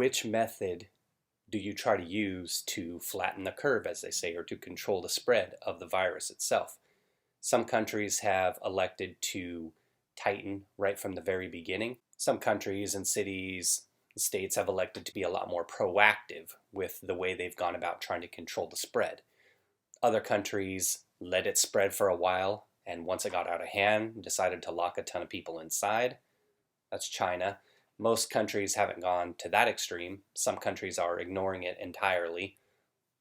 which method do you try to use to flatten the curve, as they say, or to control the spread of the virus itself? Some countries have elected to tighten right from the very beginning. Some countries and cities, states have elected to be a lot more proactive with the way they've gone about trying to control the spread. Other countries let it spread for a while, and once it got out of hand, decided to lock a ton of people inside. That's China. Most countries haven't gone to that extreme. Some countries are ignoring it entirely,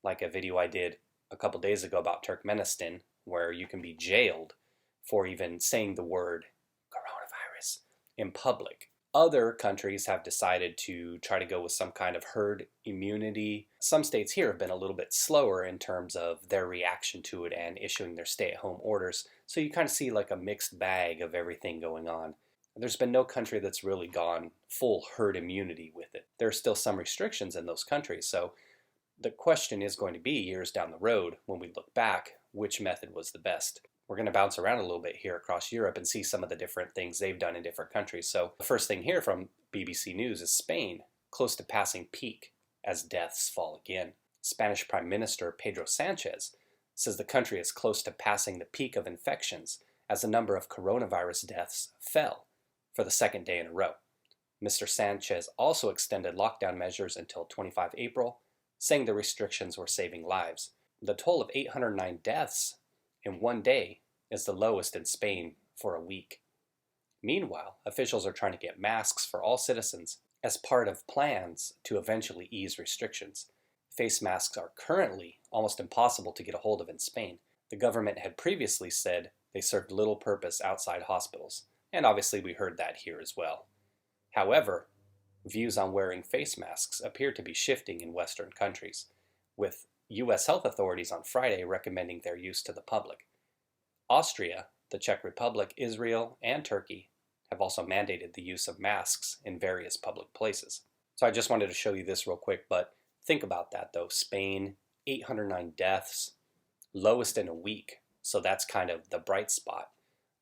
like a video I did a couple days ago about Turkmenistan, where you can be jailed for even saying the word coronavirus in public. Other countries have decided to try to go with some kind of herd immunity. Some states here have been a little bit slower in terms of their reaction to it and issuing their stay-at-home orders. So you kind of see like a mixed bag of everything going on. There's been no country that's really gone full herd immunity with it. There are still some restrictions in those countries. So the question is going to be years down the road when we look back, which method was the best? We're going to bounce around a little bit here across Europe and see some of the different things they've done in different countries. So the first thing here from BBC News is Spain, close to passing peak as deaths fall again. Spanish Prime Minister Pedro Sanchez says the country is close to passing the peak of infections as the number of coronavirus deaths fell for the second day in a row. Mr. Sanchez also extended lockdown measures until 25 April, saying the restrictions were saving lives. The toll of 809 deaths in one day is the lowest in Spain for a week. Meanwhile, officials are trying to get masks for all citizens as part of plans to eventually ease restrictions. Face masks are currently almost impossible to get a hold of in Spain. The government had previously said they served little purpose outside hospitals, and obviously we heard that here as well. However, views on wearing face masks appear to be shifting in Western countries, with U.S. health authorities on Friday recommending their use to the public. Austria, the Czech Republic, Israel, and Turkey have also mandated the use of masks in various public places. So I just wanted to show you this real quick, but think about that though. Spain, 809 deaths, lowest in a week. So that's kind of the bright spot.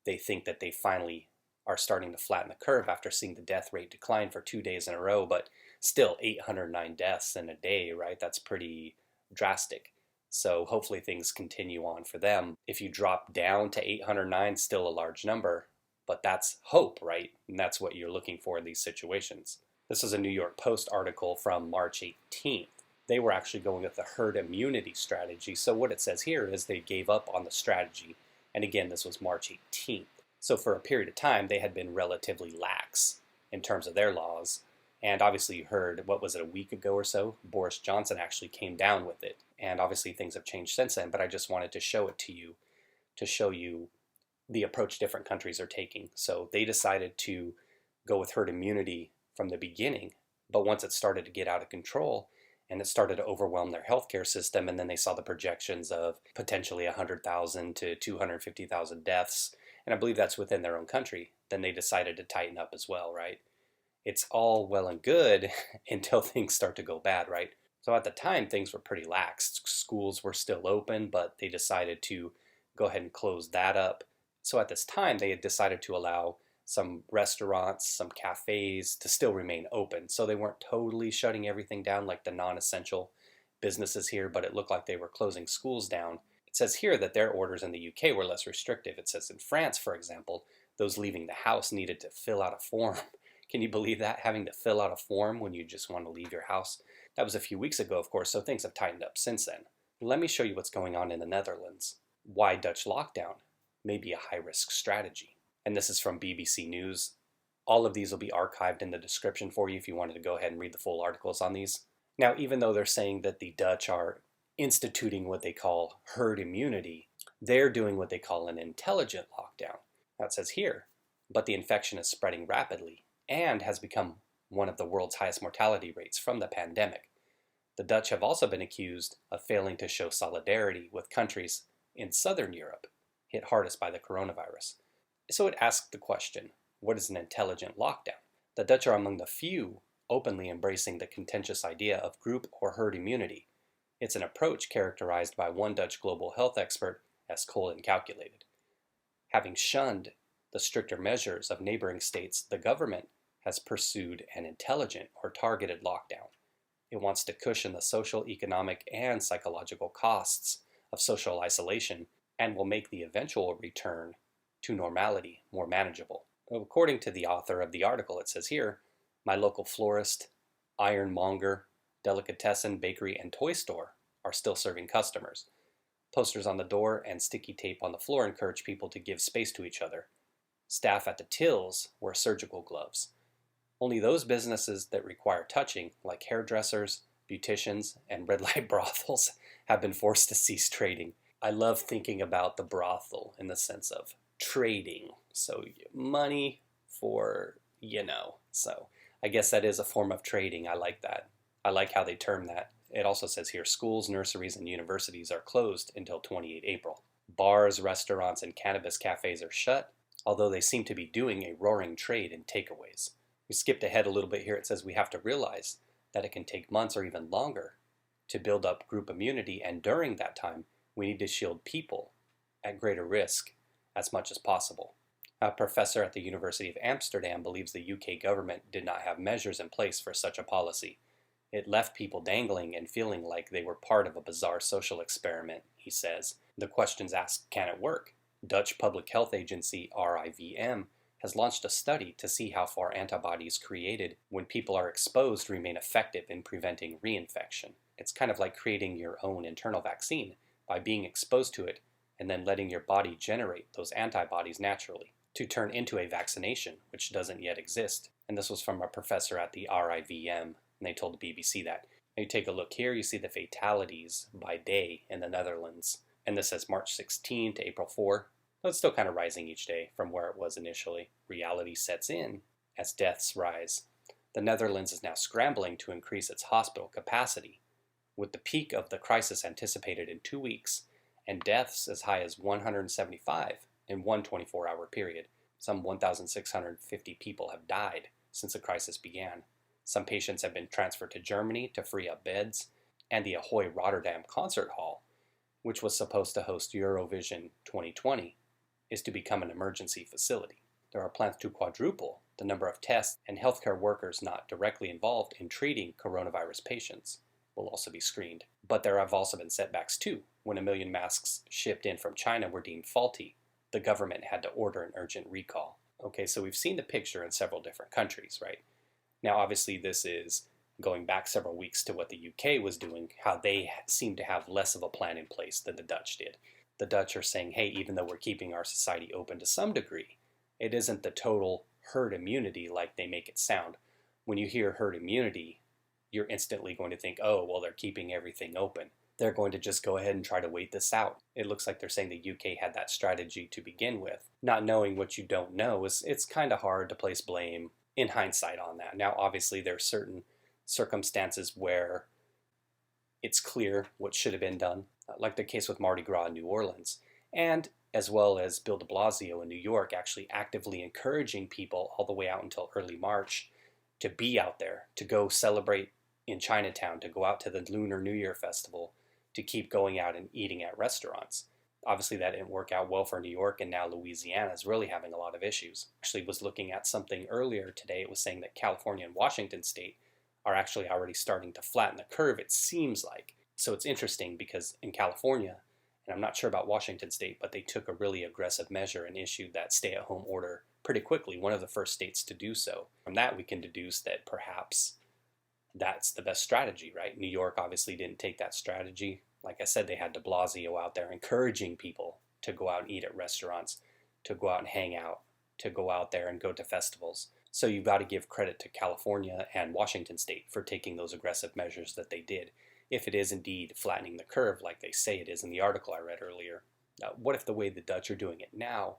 They think that they finally are starting to flatten the curve after seeing the death rate decline for 2 days in a row, but still 809 deaths in a day, right? That's pretty drastic. So hopefully things continue on for them. If you drop down to 809, still a large number, but that's hope, right? And that's what you're looking for in these situations. This is a New York Post article from March 18th. They were actually going with the herd immunity strategy. So what it says here is they gave up on the strategy. And again, this was March 18th. So for a period of time, they had been relatively lax in terms of their laws. And obviously you heard, what was it, a week ago or so? Boris Johnson actually came down with it. And obviously things have changed since then, but I just wanted to show it to you to show you the approach different countries are taking. So they decided to go with herd immunity from the beginning, but once it started to get out of control and it started to overwhelm their healthcare system, and then they saw the projections of potentially 100,000 to 250,000 deaths, and I believe that's within their own country, then they decided to tighten up as well, right? It's all well and good until things start to go bad, right? So at the time, things were pretty lax. Schools were still open, but they decided to go ahead and close that up. So at this time, they had decided to allow some restaurants, some cafes to still remain open. So they weren't totally shutting everything down like the non-essential businesses here, but it looked like they were closing schools down. It says here that their orders in the UK were less restrictive. It says in France, for example, those leaving the house needed to fill out a form. Can you believe that? Having to fill out a form when you just want to leave your house? That was a few weeks ago, of course, so things have tightened up since then. Let me show you what's going on in the Netherlands. Why Dutch lockdown may be a high-risk strategy. And this is from BBC News. All of these will be archived in the description for you if you wanted to go ahead and read the full articles on these. Now, even though they're saying that the Dutch are instituting what they call herd immunity, they're doing what they call an intelligent lockdown. Now it says here, but the infection is spreading rapidly and has become one of the world's highest mortality rates from the pandemic. The Dutch have also been accused of failing to show solidarity with countries in southern Europe hit hardest by the coronavirus. So it asked the question, what is an intelligent lockdown? The Dutch are among the few openly embracing the contentious idea of group or herd immunity. It's an approach characterized by one Dutch global health expert as cold and calculated. Having shunned the stricter measures of neighboring states, the government has pursued an intelligent or targeted lockdown. It wants to cushion the social, economic, and psychological costs of social isolation and will make the eventual return to normality more manageable. According to the author of the article, it says here, my local florist, ironmonger, delicatessen, bakery, and toy store are still serving customers. Posters on the door and sticky tape on the floor encourage people to give space to each other. Staff at the tills wear surgical gloves. Only those businesses that require touching, like hairdressers, beauticians, and red light brothels, have been forced to cease trading. I love thinking about the brothel in the sense of trading. So money for, So I guess that is a form of trading. I like that. I like how they term that. It also says here, schools, nurseries, and universities are closed until 28 April. Bars, restaurants, and cannabis cafes are shut, although they seem to be doing a roaring trade in takeaways. We skipped ahead a little bit here. It says we have to realize that it can take months or even longer to build up group immunity, and during that time, we need to shield people at greater risk as much as possible. A professor at the University of Amsterdam believes the UK government did not have measures in place for such a policy. It left people dangling and feeling like they were part of a bizarre social experiment, he says. The question's asked, can it work? Dutch public health agency RIVM has launched a study to see how far antibodies created when people are exposed remain effective in preventing reinfection. It's kind of like creating your own internal vaccine by being exposed to it and then letting your body generate those antibodies naturally to turn into a vaccination, which doesn't yet exist. And this was from a professor at the RIVM, and they told the BBC that. Now you take a look here, you see the fatalities by day in the Netherlands. And this says March 16 to April 4. So it's still kind of rising each day from where it was initially. Reality sets in as deaths rise. The Netherlands is now scrambling to increase its hospital capacity, with the peak of the crisis anticipated in 2 weeks, and deaths as high as 175 in one 24-hour period. Some 1,650 people have died since the crisis began. Some patients have been transferred to Germany to free up beds, and the Ahoy Rotterdam Concert Hall, which was supposed to host Eurovision 2020, is to become an emergency facility. There are plans to quadruple the number of tests, and healthcare workers not directly involved in treating coronavirus patients will also be screened. But there have also been setbacks too. When 1 million masks shipped in from China were deemed faulty, the government had to order an urgent recall. Okay, so we've seen the picture in several different countries, right? Now, obviously, this is going back several weeks to what the UK was doing, how they seem to have less of a plan in place than the Dutch did. The Dutch are saying, hey, even though we're keeping our society open to some degree, it isn't the total herd immunity like they make it sound. When you hear herd immunity, you're instantly going to think, oh, well, they're keeping everything open. They're going to just go ahead and try to wait this out. It looks like they're saying the UK had that strategy to begin with. Not knowing what you don't know, it's kind of hard to place blame in hindsight on that. Now, obviously, there are certain circumstances where it's clear what should have been done, like the case with Mardi Gras in New Orleans, and as well as Bill de Blasio in New York actually actively encouraging people all the way out until early March to be out there, to go celebrate in Chinatown, to go out to the Lunar New Year festival, to keep going out and eating at restaurants. Obviously, that didn't work out well for New York, and now Louisiana is really having a lot of issues. Actually, was looking at something earlier today. It was saying that California and Washington State are actually already starting to flatten the curve, it seems like. So it's interesting because in California, and I'm not sure about Washington State, but they took a really aggressive measure and issued that stay-at-home order pretty quickly, one of the first states to do so. From that, we can deduce that perhaps that's the best strategy, right? New York obviously didn't take that strategy. Like I said, they had de Blasio out there encouraging people to go out and eat at restaurants, to go out and hang out, to go out there and go to festivals. So you've got to give credit to California and Washington State for taking those aggressive measures that they did, if it is indeed flattening the curve like they say it is in the article I read earlier. What if the way the Dutch are doing it now,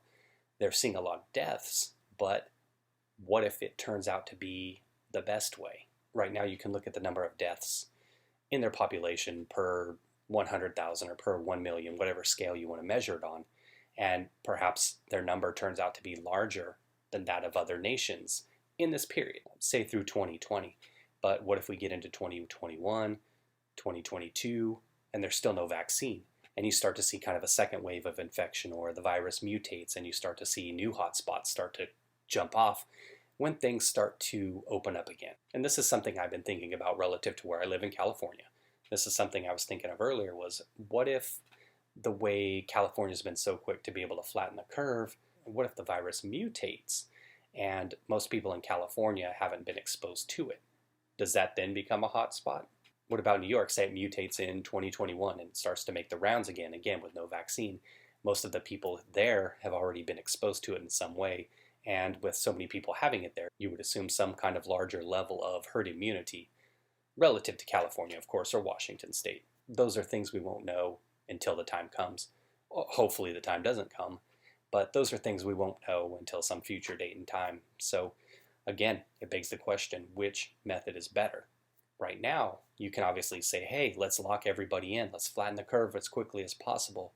they're seeing a lot of deaths, but what if it turns out to be the best way? Right now you can look at the number of deaths in their population per 100,000 or per 1 million, whatever scale you want to measure it on, and perhaps their number turns out to be larger than that of other nations in this period, say through 2020. But what if we get into 2021, 2022, and there's still no vaccine, and you start to see kind of a second wave of infection, or the virus mutates and you start to see new hotspots start to jump off? when things start to open up again. And this is something I've been thinking about relative to where I live in California. This is something I was thinking of earlier was, what if the way California's been so quick to be able to flatten the curve, what if the virus mutates and most people in California haven't been exposed to it? Does that then become a hot spot? What about New York? Say it mutates in 2021 and starts to make the rounds again with no vaccine. Most of the people there have already been exposed to it in some way. And with so many people having it there, you would assume some kind of larger level of herd immunity relative to California, of course, or Washington state. Those are things we won't know until the time comes. Hopefully the time doesn't come, but those are things we won't know until some future date and time. So again, it begs the question, which method is better? Right now, you can obviously say, hey, let's lock everybody in. Let's flatten the curve as quickly as possible.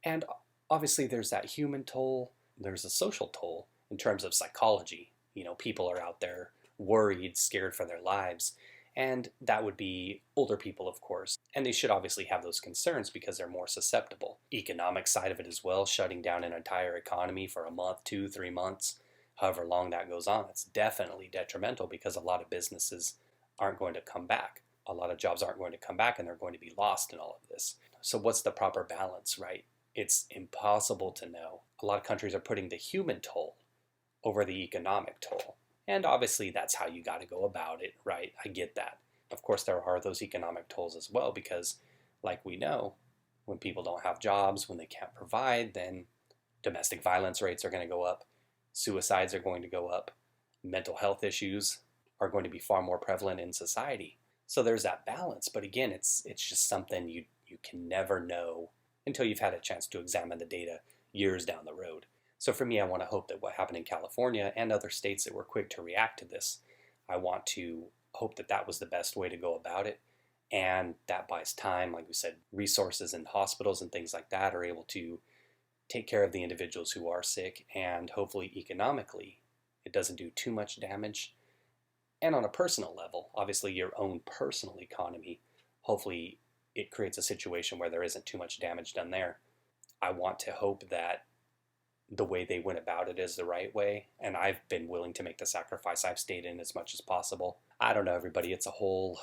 And obviously there's that human toll. There's a social toll in terms of psychology. You know, people are out there worried, scared for their lives. And that would be older people, of course. And they should obviously have those concerns because they're more susceptible. Economic side of it as well, shutting down an entire economy for a month, 2, 3 months, however long that goes on, it's definitely detrimental because a lot of businesses aren't going to come back. A lot of jobs aren't going to come back and they're going to be lost in all of this. So what's the proper balance, right? It's impossible to know. A lot of countries are putting the human toll over the economic toll. And obviously that's how you got to go about it, right? I get that. Of course, there are those economic tolls as well because, like we know, when people don't have jobs, when they can't provide, then domestic violence rates are going to go up, suicides are going to go up, mental health issues are going to be far more prevalent in society. So there's that balance. But again, it's just something you can never know until you've had a chance to examine the data years down the road. So for me, I want to hope that what happened in California and other states that were quick to react to this, I want to hope that that was the best way to go about it. And that buys time, like we said, resources in hospitals and things like that are able to take care of the individuals who are sick, and hopefully economically it doesn't do too much damage. And on a personal level, obviously your own personal economy, hopefully it creates a situation where there isn't too much damage done there. I want to hope that the way they went about it is the right way, and I've been willing to make the sacrifice. I've stayed in as much as possible. I don't know, everybody, it's a whole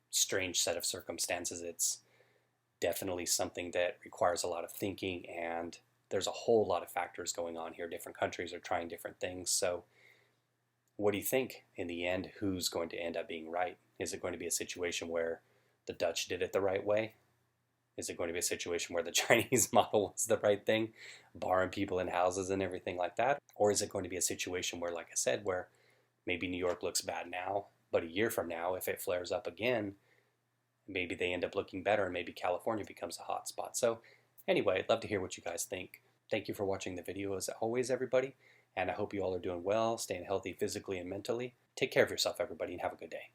strange set of circumstances. It's definitely something that requires a lot of thinking, and there's a whole lot of factors going on here. Different countries are trying different things. So what do you think in the end? Who's going to end up being right? Is it going to be a situation where the Dutch did it the right way? Is it going to be a situation where the Chinese model was the right thing, barring people in houses and everything like that? Or is it going to be a situation where, like I said, where maybe New York looks bad now, but a year from now, if it flares up again, maybe they end up looking better and maybe California becomes a hot spot. So anyway, I'd love to hear what you guys think. Thank you for watching the video as always, everybody. And I hope you all are doing well, staying healthy physically and mentally. Take care of yourself, everybody, and have a good day.